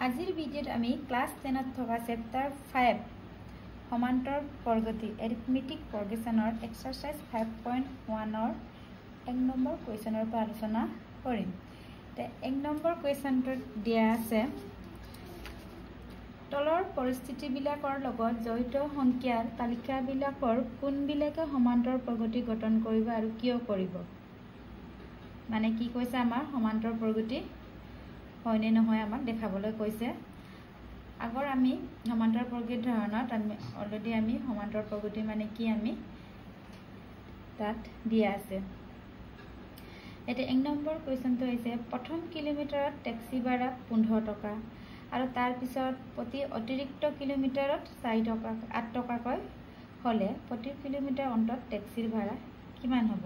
আজিৰ ভিডিঅ'ত আমি ক্লাছ 10ত থকা চেপ্টাৰ 5 সমান্তৰ প্ৰগতি এৰিথমেটিক প্ৰগ্ৰেছনৰ এক্সাৰসাইজ 5.1 এক নম্বৰ কুৱেশ্যনৰ পৰা আলোচনা কৰিম। এক নম্বৰ কুৱেশ্যনটোত দিয়া আছে তলৰ পৰিস্থিতিবিলাকৰ লগত জড়িত সংখ্যাৰ তালিকাবিলাকৰ কোনবিলাকে সমান্তৰ প্ৰগতি গঠন কৰিব আৰু কিয় কৰিব। মানে কি কৈছে আমাৰ সমান্তৰ প্ৰগতি হয়নে নহয় আমাক দেখাবলৈ কৈছে। আগৰ আমি সমান্তৰ প্ৰগতিৰ ধাৰণাত অলৰেডি আমি সমান্তৰ প্ৰগতি মানে কি আমি তাত দিয়া আছে। এটা এক নম্বৰ কুৱেশ্যনটো হৈছে প্ৰথম কিলোমিটাৰত টেক্সি ভাড়া 15 টকা আৰু তাৰ পিছত প্ৰতি অতিৰিক্ত কিলোমিটাৰত 8 টকাকৈ হলে প্ৰতি কিলোমিটাৰ অন্তত টেক্সিৰ ভাড়া কিমান হ'ব।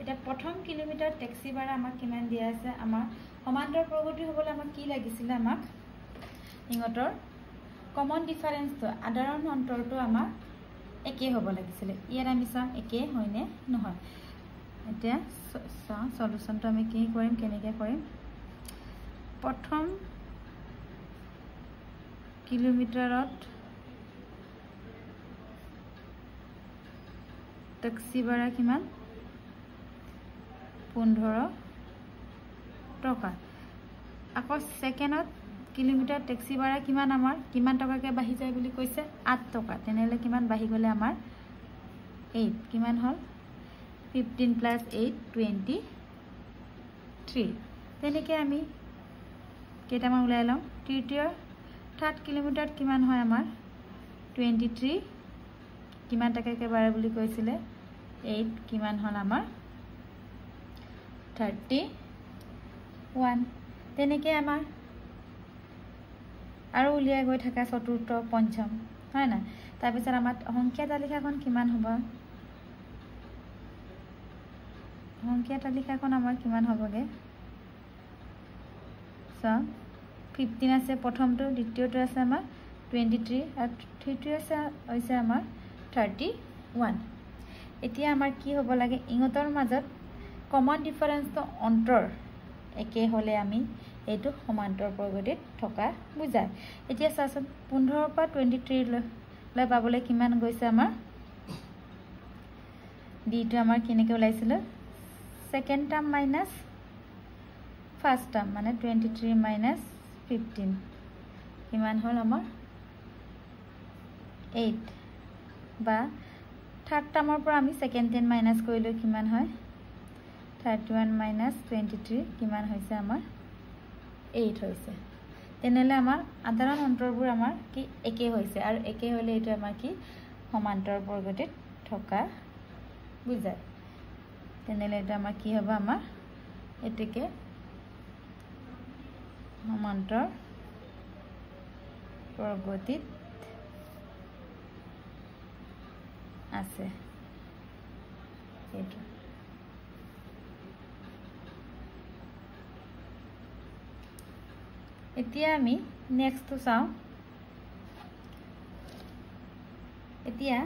এটা প্ৰথম কিলোমিটাৰ টেক্সি ভাড়া আমাক কিমান দিয়া আছে। আমাৰ সমান্তৰ প্ৰগতি হ'বলৈ আমাক কি লাগিছিলে, আমাক ইহঁতৰ কমন ডিফাৰেন্সটো সাধাৰণ অন্তৰটো আমাৰ একে হ'ব লাগিছিলে। ইয়াত আমি চাম একে হয়নে নহয়। এতিয়া চাওঁ সলিউশনটো আমি কি কৰিম, কেনেকৈ কৰিম। প্ৰথম কিলোমিটাৰত টেক্সি ভাড়া কিমান 15 টকা। আকৌ সেকেন্ডত কিলোমিটাৰ টেক্সি ভাড়া কিমান আমাৰ কিমান টকাকৈ বাঢ়ি যায় বুলি কৈছে 8 টকা। তেনেহলে কিমান বাঢ়ি গলে আমাৰ 8 কিমান হল 15 + 8 23। তেনেকৈ আমি কেইটামান উলাই লওঁ। থাৰ্ড কিলোমিটাৰত কিমান হয় আমাৰ 23 কিমান টকাকৈ বাঢ়ে বুলি কৈছিলে 8 কিমান হল আমাৰ 31। তেনেকৈ আমাৰ আৰু উলিয়াই গৈ থকা চতুৰ্থ পঞ্চম হয় না। তাৰপিছত আমাৰ সংখ্যা তালিকাখন কিমান হ'ব, সংখ্যা তালিকাখন আমাৰ কিমান হ'বগে। চাওঁ 15 আছে প্ৰথমটো, দ্বিতীয়টো আছে আমাৰ 23 আৰু তৃতীয়টো হৈছে আমাৰ 31। এতিয়া আমাৰ কি হ'ব লাগে, ইহঁতৰ মাজত কমন ডিফাৰেন্সটো অন্তৰ একে হলে আমি এইটো সমান্তৰ প্ৰগতিত থকা বুজায়। এতিয়া চাচোন 15 পৰা 23 লৈ পাবলৈ কিমান গৈছে আমাৰ ডিটো আমাৰ কেনেকৈ ওলাইছিল second term minus first term মানে 23 - 15 কিমান হ'ল আমাৰ 8 বা থাৰ্ড টাৰ্মৰ পৰা আমি সেকেন্ড টাৰ্ম মাইনাছ কৰিলে কিমান হয় 31 - 23 কিমান হৈছে আমাৰ 8 হৈছে। তেনেহলে আমাৰ সাধাৰণ অন্তৰবোৰ আমাৰ কি একে হৈছে আৰু একে হলে এইটো আমাৰ কি সমান্তৰ প্ৰগতিত থকা বুজায়। তেনেহলে এটা আমাৰ কি হ'ব, আমাৰ এটিকে সমান্তৰ প্ৰগতিত আছে এইটো। এতিয়া আমি নেক্সটটো চাওঁ। এতিয়া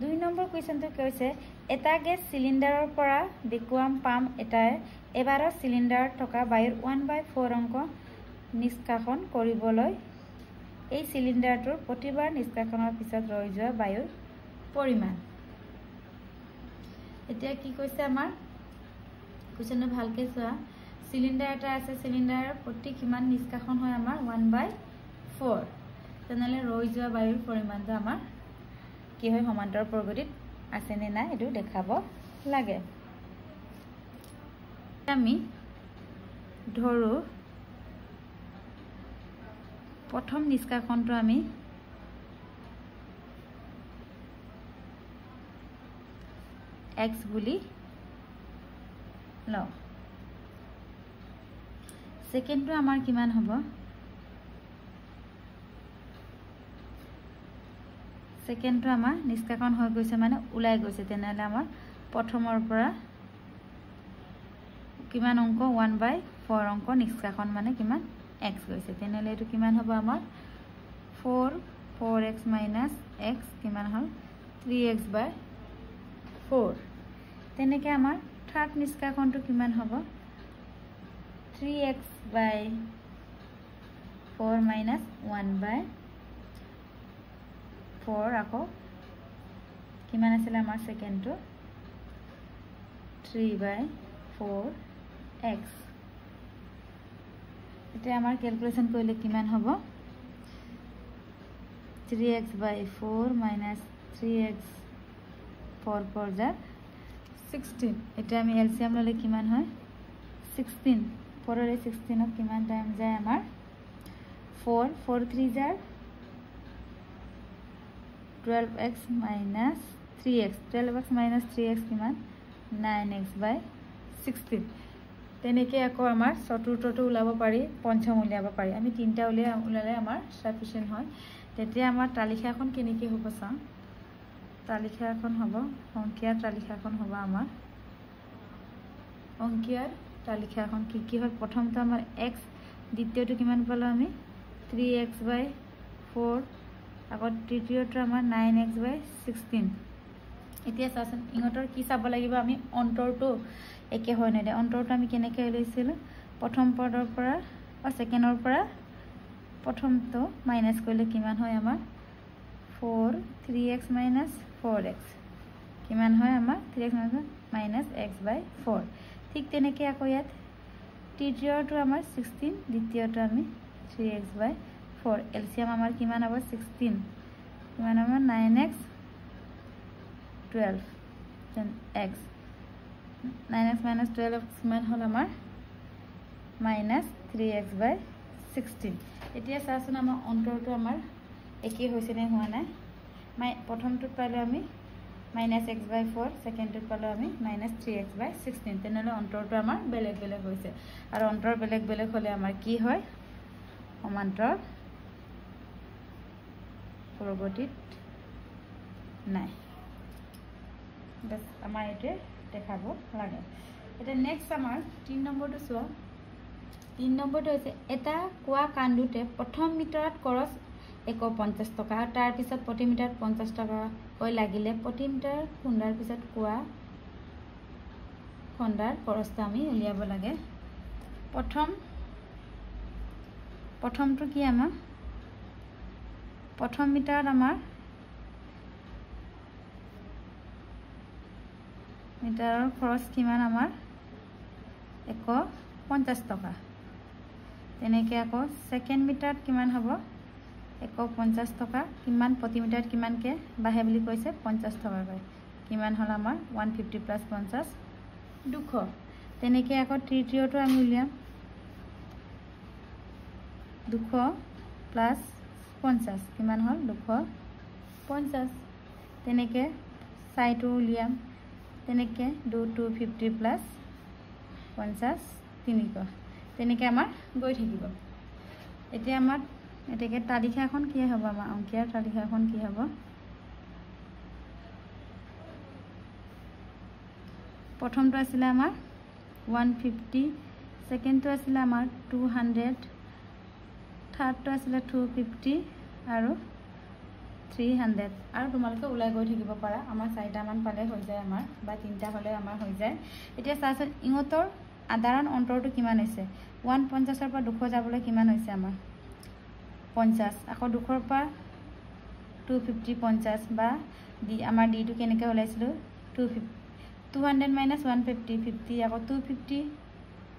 2 নম্বৰ কুৱেশ্যনটো কৈছে এটা গেছ চিলিণ্ডাৰৰ পৰা ভেকুৱাম পাম্প এটাই এবাৰত চিলিণ্ডাৰত থকা বায়ুৰ 1/4 অংশ নিষ্কাশন কৰিবলৈ এই চিলিণ্ডাৰটোৰ প্ৰতিবাৰ নিষ্কাশনৰ পিছত ৰৈ যোৱা বায়ুৰ পৰিমাণ। এতিয়া কি কৈছে আমাৰ কুৱেশ্যনটো ভালকে চোৱা। চিলিণ্ডাৰ এটা আছে, চিলিণ্ডাৰৰ প্ৰতি কিমান নিষ্কাশন হয় আমাৰ 1/4। তেনেহলে ৰৈ যোৱা বায়ুৰ পৰিমাণটো আমাৰ কি হয় সমান্তৰ প্ৰগতিত আছে নে নাই এইটো দেখাব লাগে। আমি ধৰো প্ৰথম নিষ্কাশনটো আমি x বুলি লওঁ। সেকেন্ডটো আমাৰ কিমান হ'ব, সেকেন্ডটো আমাৰ নিষ্কাশন হৈ গৈছে মানে ওলাই গৈছে। তেনেহলে আমাৰ প্ৰথমৰ পৰা কিমান অংক 1/4 অংক নিষ্কাশন মানে কিমান x গৈছে। তেনেহলে এইটো কিমান হ'ব আমাৰ 4x - x কিমান হ'ল 3x/4। তেনেকৈ আমাৰ থাৰ্ড নিষ্কাশনটো কিমান হ'ব 3x/4 4 minus 1 by 4 আকৌ কিমান আছিল আমাৰ সেকেন্ডটো 3 by 4x এটা আমাৰ ক্যালকুলেশন কৰিলে কিমান হ'ব 3x by 4 minus 3x 4 4 যা 16 এটা আমি এলসিএম ললে কিমান হয় 16 4 ৰে 16 ক কিমান টাইম যায় আমাৰ 4 4 3 যা 12x minus 3x 12x minus 3x কিমান 9x by 16 তেনেকে আকৌ আমাৰ চতুৰ্থটো উলাব পাৰি পঞ্চম উলিয়াব পাৰি আমি তিনটা উলালে আমাৰ সাফিসিয়েন্ট হয় তেতিয়া আমাৰ তালিকাখন কেনেকৈ হ'ব চাওঁ তালিকাখন হ'ব সংখ্যাৰ তালিকাখন হ'ব আমাৰ অংকিয়াৰ তালিকাখন কি হয় প্ৰথমটো আমাৰ x দ্বিতীয়টো কিমান পালো আমি 3x by 4 আকৌ তৃতীয়টো আমাৰ 9x by 16 এতিয়া চাচোন ইহঁতৰ কি চাব লাগিব আমি অন্তৰটো একে হয় নাই অন্তৰটো আমি কেনেকৈ লৈছিল প্ৰথম পদৰ পৰা সেকেন্ডৰ পৰা প্ৰথমটো মাইনাস কৰিলে কিমান হয় আমাৰ 4 3x minus 4x কিমান হয় আমাৰ 3x minus x by 4 ঠিক তেনেকৈ আকৌ ইয়াত তৃতীয়টো আমাৰ 16 দ্বিতীয়টো আমি 3x by 4 এলসিয়াম আমাৰ কিমান হ'ব 16 কিমান হ'ব 9x 12 then x 9x minus 12 কিমান হল আমাৰ minus 3x by 16 এতিয়া চাচোন আমাৰ অন্তৰটো আমাৰ একেই হৈছে নে হোৱা নাই প্ৰথমটো পালো আমি minus x by 4 সেকেন্ডটো পালো আমি minus 3x by 16 তেনেহলে অন্তৰটো আমাৰ বেলেগ বেলেগ হৈছে আৰু অন্তৰ বেলেগ বেলেগ হলে আমাৰ কি হয় সমান্তৰ প্ৰগতিত নাই বস আমাৰ এতে দেখাব লাগে এটা নেক্সট আমাৰ 3 নম্বৰটো চোৱা 3 নম্বৰটো হৈছে এটা কোৱা কান্দুতে প্ৰথম মিটাৰত খৰচ 150 টকা তাৰ পিছত প্ৰতি মিটাৰত 50 টকা হৈ লাগিলে প্ৰতি মিটাৰ খুন্দাৰ পিছত কোৱা খুন্দাৰ খৰচটো আমি উলিয়াব লাগে প্ৰথমটো কি আমাৰ প্ৰথম মিটাৰত আমাৰ মিটাৰৰ খৰচ কিমান আমাৰ 150 টকা তেনেকৈ আকৌ সেকেন্ড মিটাৰত কিমান হ'ব 150 টকা কিমান প্ৰতি মিটাৰত কিমানকে বাহে বুলি কৈছে 50 টকাকৈ কিমান হল আমাৰ 150 প্লাস 50 200 তেনেকৈ আকৌ তৃতীয়টো আমি উলিয়াম 200 প্লাস 50 কিমান হল 250 তেনেকৈ চাইটো উলিয়াম তেনেকৈ 250 প্লাস 50 300 তেনেকৈ আমাৰ গৈ থাকিব এতিয়া আমাৰ এটাকে তালিকাখন কি হ'ব আমাৰ অংকিয়াৰ তালিকাখন কি হ'ব প্ৰথমটো আছিল আমাৰ 150 সেকেন্ডটো আছিল আমাৰ 200 থাৰ্ডটো আছিল 250 আৰু 300 আৰু তোমালোকে উলাই গৈ থাকিব পাৰা আমাৰ 4টা মান পালে হৈ যায় আমাৰ বা 3টা হলে আমাৰ হৈ যায় এতিয়া চাচোন ইহঁতৰ সাধাৰণ অন্তৰটো কিমান হৈছে 150 ৰ পৰা 200 যাবলৈ কিমান হৈছে আমাৰ 50 আকৌ 200 ৰ পৰা 250 50 বা আমাৰ d টো কেনেকৈ ওলাইছিল 200 minus 150 50 আকৌ 250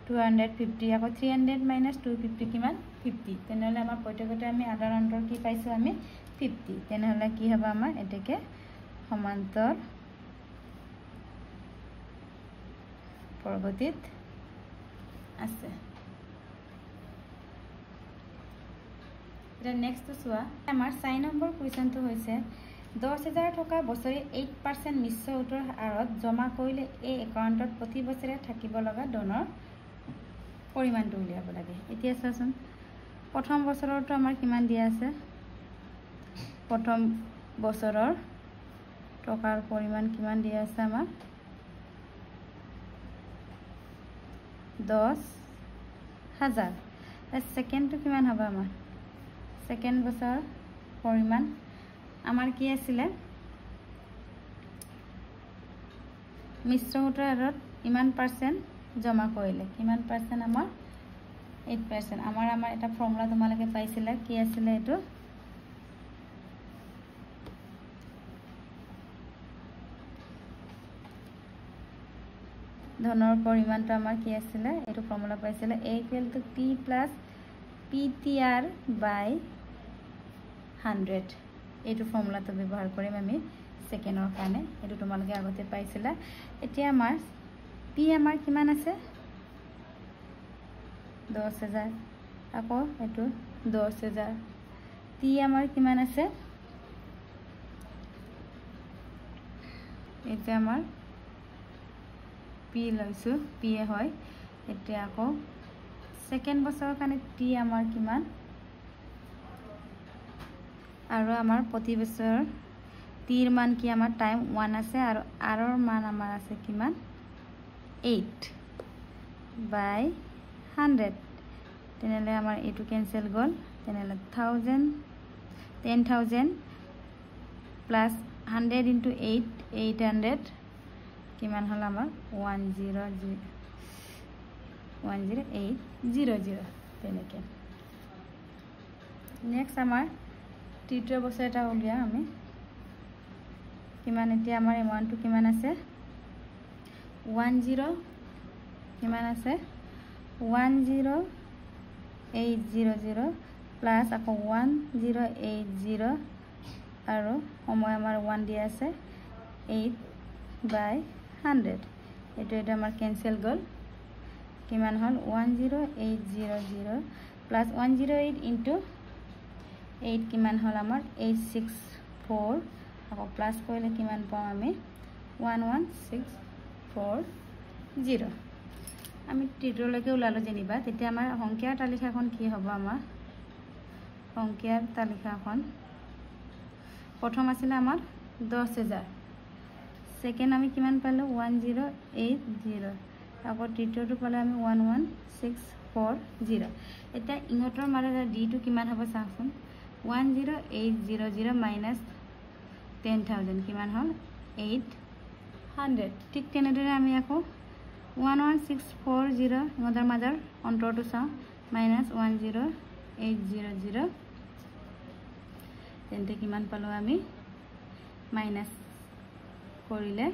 250 আকৌ 300 minus 250 কিমান 50 তেনেহলে আমাৰ প্ৰত্যেকতে আমি সাধাৰণ অন্তৰ কি পাইছো আমি 50 তেনেহলে কি হ'ব আমাৰ এটাকে সমান্তৰ প্ৰগতিত আছে নেক্সট চোৱা আমাৰ 4 নম্বৰ কুৱেশ্যনটো হৈছে 10000 টকা বছৰি 8% মিশ্ৰ সুতৰ হাৰত জমা কৰিলে এই একাউণ্টত প্ৰতি বছৰে থাকিব লগা ধনৰ পৰিমাণটো উলিয়াব লাগে এতিয়া চাচোন প্ৰথম বছৰটো আমাৰ কিমান দিয়া আছে প্ৰথম বছৰৰ টকাৰ পৰিমাণ কিমান দিয়া আছে আমাৰ 10000 সেকেন্ডটো কিমান হ'ব আমাৰ সেকেন্ড বছৰ পৰিমাণ আমাৰ কি আছিল মিশ্ৰ সুতৰ হাৰত ইমান পাৰ্চেন্ট জমা কৰিলে কিমান পাৰ্চেন্ট আমাৰ 8%. আমাৰ এটা ফৰ্মুলা তোমালোকে পাইছিলা কি আছিল এটো ধনৰ পৰিমাণটো আমাৰ কি আছিল এটো ফৰ্মুলা পাইছিল a equal to p plus ptr by 100 এটো ফৰ্মুলাটো ব্যৱহাৰ কৰিম আমি সেকেন্ডৰ কাৰণে এটো তোমালোকে আগতে পাইছিলা এতিয়া আমাৰ p আমাৰ কিমান আছে 10000 আকৌ এটো 10000 t আমাৰ কিমান আছে এটা আমাৰ p লৈছো p হয় এতিয়া আকৌ সেকেন্ড বছৰৰ কাৰণে t আমাৰ কিমান আৰু আমাৰ প্ৰতি বছৰ t ৰ মান কি আমাৰ টাইম 1 আছে আৰু r ৰ মান আমাৰ আছে কিমান 8 by 100 তেনেলে আমাৰ এটো ক্যান্সেল গল তেনেলে 10000 plus 100 into 8 800 কিমান হল আমাৰ 10800 তেনেকে নেক্সট আমাৰ তৃতীয় বছৰ এটা উলিয়া আমি কিমান এতিয়া আমাৰ এমাউন্টটো কিমান আছে 10 কিমান আছে 10800 প্লাস আকৌ 1080 আৰু সময় আমাৰ 1 দিয়া আছে 8 by 100 এটো আমাৰ ক্যান্সেল গল কিমান হল 10800 plus 108 into 8 কিমান হল আমাৰ 864 আকৌ প্লাস কৰিলে কিমান পাম আমি 11640 আমি টিটোলৈকে উলালো জেনিবা তেতিয়া আমাৰ সংখ্যাৰ তালিকাখন কি হ'ব আমাৰ সংখ্যাৰ তালিকাখন প্ৰথম আছিল আমাৰ 10000 সেকেন্ড আমি কিমান পালো 1080 আকৌ তৃতীয়টো পালে আমি 11640 এটা ইহঁতৰ মানে d টো কিমান হ'ব চাওঁচোন 10800 minus 10000 কিমান হল 800 ঠিক তেনেদৰে আমি আকৌ 11640 ইহঁতৰ মাজৰ অন্তৰটো চাওঁ minus 10800 তেন্তে কিমান পালো আমি মাইনাস কৰিলে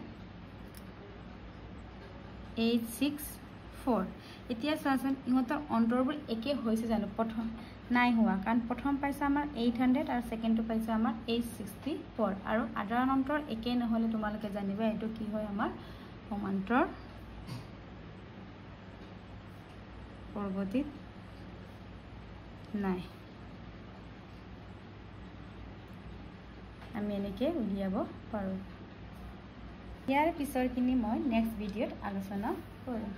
864 এতিয়া চাচোন ইহঁতৰ অন্তৰবোৰ একে হৈছে জানো প্ৰথম নাই হোৱা কাৰণ প্ৰথম পাইছে আমাৰ 800 আৰু সেকেন্ডটো পাইছে আমাৰ 864 আৰু আধাৰ অন্তৰ একে নহলে তোমালোকে জানিবা এটো কি হয় আমাৰ সমান্তৰ পৰৱৰ্তীত নাই আমি এনেকে উলিয়াব পাৰো ইয়াৰ পিছৰখিনি মই নেক্সট ভিডিঅ'ত আলোচনা কৰিম